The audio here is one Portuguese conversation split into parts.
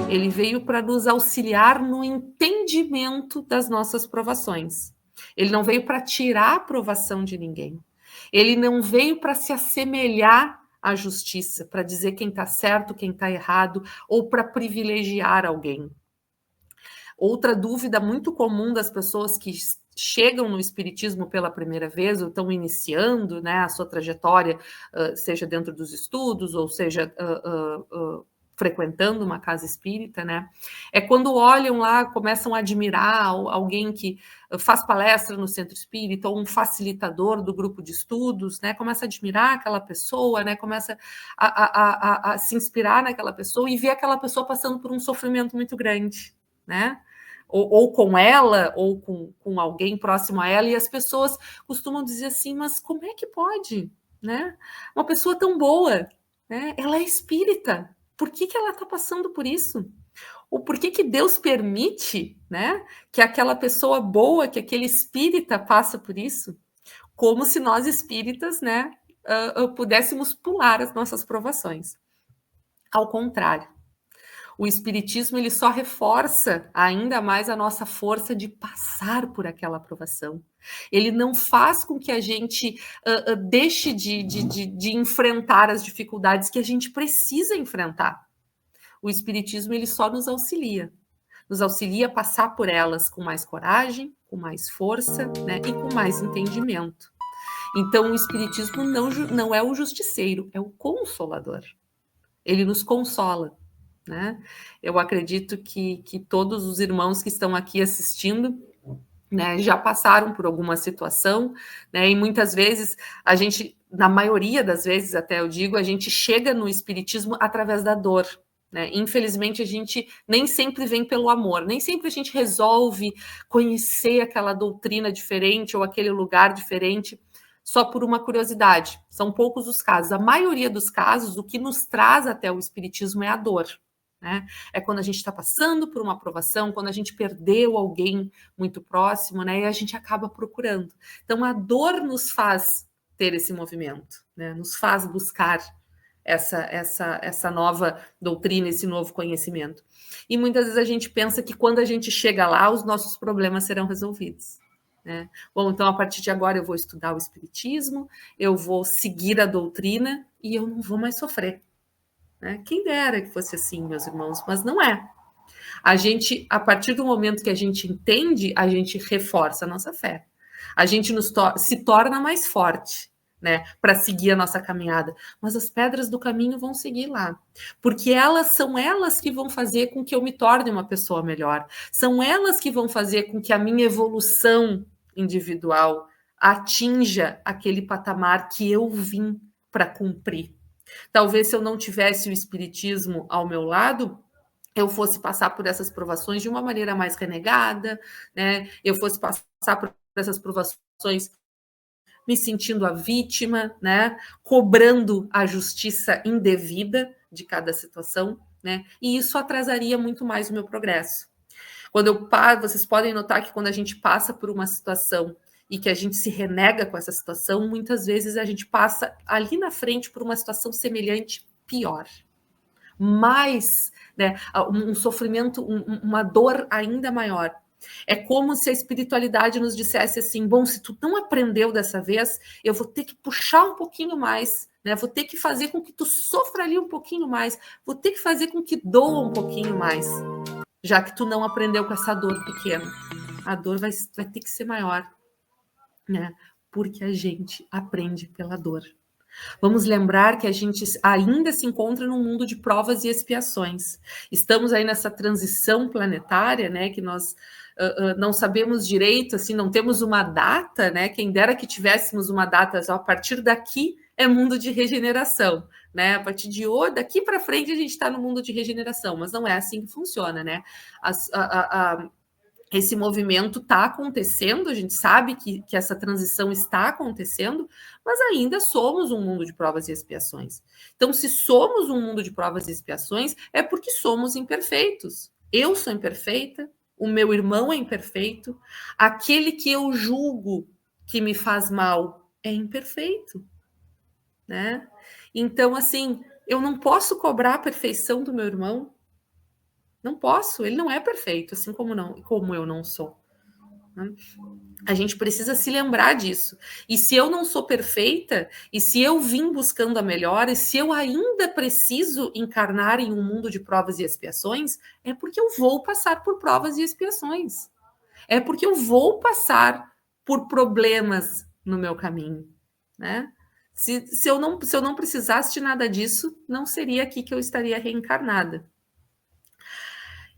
Ele veio para nos auxiliar no entendimento das nossas provações. Ele não veio para tirar a aprovação de ninguém. Ele não veio para se assemelhar à justiça, para dizer quem está certo, quem está errado, ou para privilegiar alguém. Outra dúvida muito comum das pessoas que chegam no espiritismo pela primeira vez ou estão iniciando, né, a sua trajetória, seja dentro dos estudos ou seja frequentando uma casa espírita, né? É quando olham lá, começam a admirar alguém que faz palestra no centro espírita ou um facilitador do grupo de estudos, né? Começa a admirar aquela pessoa, né? Começa a se inspirar naquela pessoa e ver aquela pessoa passando por um sofrimento muito grande, né? Ou com ela, ou com alguém próximo a ela, e as pessoas costumam dizer assim, mas como é que pode, né? Uma pessoa tão boa, né? Ela é espírita, por que ela está passando por isso? Ou por que Deus permite, né, que aquela pessoa boa, que aquele espírita passa por isso? Como se nós espíritas, né, pudéssemos pular as nossas provações. Ao contrário. O espiritismo ele só reforça ainda mais a nossa força de passar por aquela aprovação. Ele não faz com que a gente deixe de enfrentar as dificuldades que a gente precisa enfrentar. O espiritismo ele só nos auxilia a passar por elas com mais coragem, com mais força, né, e com mais entendimento. Então, o espiritismo não é o justiceiro, é o consolador. Ele nos consola. Né? Eu acredito que todos os irmãos que estão aqui assistindo, né, já passaram por alguma situação, né, e muitas vezes a gente, na maioria das vezes até eu digo, a gente chega no espiritismo através da dor. Né? Infelizmente a gente nem sempre vem pelo amor, nem sempre a gente resolve conhecer aquela doutrina diferente ou aquele lugar diferente só por uma curiosidade. São poucos os casos. A maioria dos casos, o que nos traz até o espiritismo é a dor. Né? É quando a gente está passando por uma aprovação, quando a gente perdeu alguém muito próximo, né? E a gente acaba procurando. Então, a dor nos faz ter esse movimento, né? Nos faz buscar essa nova doutrina, esse novo conhecimento. E muitas vezes a gente pensa que quando a gente chega lá, os nossos problemas serão resolvidos. Né? Bom, então a partir de agora eu vou estudar o espiritismo, eu vou seguir a doutrina e eu não vou mais sofrer. Né? Quem dera que fosse assim, meus irmãos, mas não é. A gente, a partir do momento que a gente entende, a gente reforça a nossa fé. A gente se torna mais forte, né, para seguir a nossa caminhada. Mas as pedras do caminho vão seguir lá, porque são elas que vão fazer com que eu me torne uma pessoa melhor. São elas que vão fazer com que a minha evolução individual atinja aquele patamar que eu vim para cumprir. Talvez se eu não tivesse o espiritismo ao meu lado, eu fosse passar por essas provações de uma maneira mais renegada, né? Eu fosse passar por essas provações me sentindo a vítima, né? Cobrando a justiça indevida de cada situação, né? E isso atrasaria muito mais o meu progresso. Quando eu paro, vocês podem notar que quando a gente passa por uma situação e que a gente se renega com essa situação, muitas vezes a gente passa ali na frente por uma situação semelhante, pior. Mais, né, um sofrimento, uma dor ainda maior. É como se a espiritualidade nos dissesse assim, bom, se tu não aprendeu dessa vez, eu vou ter que puxar um pouquinho mais, né? Vou ter que fazer com que tu sofra ali um pouquinho mais, vou ter que fazer com que doa um pouquinho mais, já que tu não aprendeu com essa dor pequena. A dor vai ter que ser maior, né? Porque a gente aprende pela dor. Vamos lembrar que a gente ainda se encontra num mundo de provas e expiações. Estamos aí nessa transição planetária, né? Que nós não sabemos direito, assim, não temos uma data, né? Quem dera que tivéssemos uma data, a partir daqui é mundo de regeneração, né? A partir de hoje, daqui para frente, a gente está no mundo de regeneração, mas não é assim que funciona, né? Esse movimento está acontecendo, a gente sabe que essa transição está acontecendo, mas ainda somos um mundo de provas e expiações. Então, se somos um mundo de provas e expiações, é porque somos imperfeitos. Eu sou imperfeita, o meu irmão é imperfeito, aquele que eu julgo que me faz mal é imperfeito. né? Então, assim, eu não posso cobrar a perfeição do meu irmão. Não posso, ele não é perfeito, assim como eu não sou. Né? A gente precisa se lembrar disso. E se eu não sou perfeita, e se eu vim buscando a melhora, e se eu ainda preciso encarnar em um mundo de provas e expiações, é porque eu vou passar por provas e expiações. É porque eu vou passar por problemas no meu caminho, né? Se eu não precisasse de nada disso, não seria aqui que eu estaria reencarnada.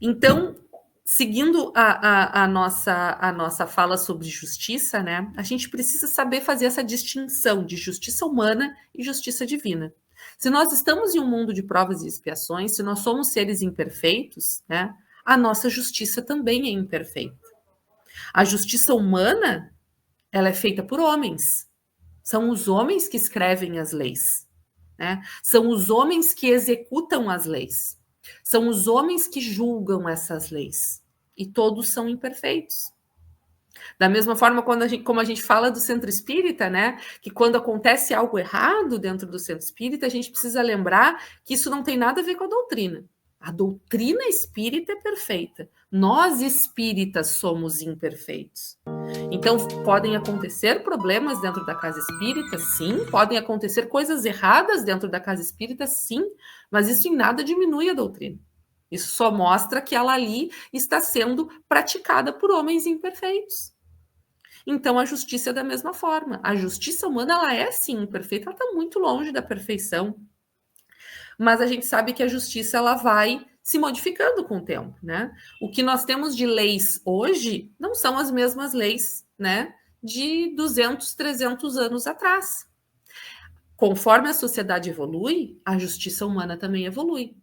Então, seguindo a nossa fala sobre justiça, né? A gente precisa saber fazer essa distinção de justiça humana e justiça divina. Se nós estamos em um mundo de provas e expiações, se nós somos seres imperfeitos, né? A nossa justiça também é imperfeita. A justiça humana, ela é feita por homens. São os homens que escrevem as leis, né? São os homens que executam as leis. São os homens que julgam essas leis. E todos são imperfeitos. Da mesma forma, como a gente fala do centro espírita, né? Que quando acontece algo errado dentro do centro espírita, a gente precisa lembrar que isso não tem nada a ver com a doutrina. A doutrina espírita é perfeita. Nós espíritas somos imperfeitos. Então, podem acontecer problemas dentro da casa espírita, sim. Podem acontecer coisas erradas dentro da casa espírita, sim. Mas isso em nada diminui a doutrina. Isso só mostra que ela ali está sendo praticada por homens imperfeitos. Então, a justiça é da mesma forma. A justiça humana, ela é, sim, imperfeita. Ela está muito longe da perfeição. Mas a gente sabe que a justiça, ela vai se modificando com o tempo, né? O que nós temos de leis hoje não são as mesmas leis, né? De 200, 300 anos atrás. Conforme a sociedade evolui, a justiça humana também evolui.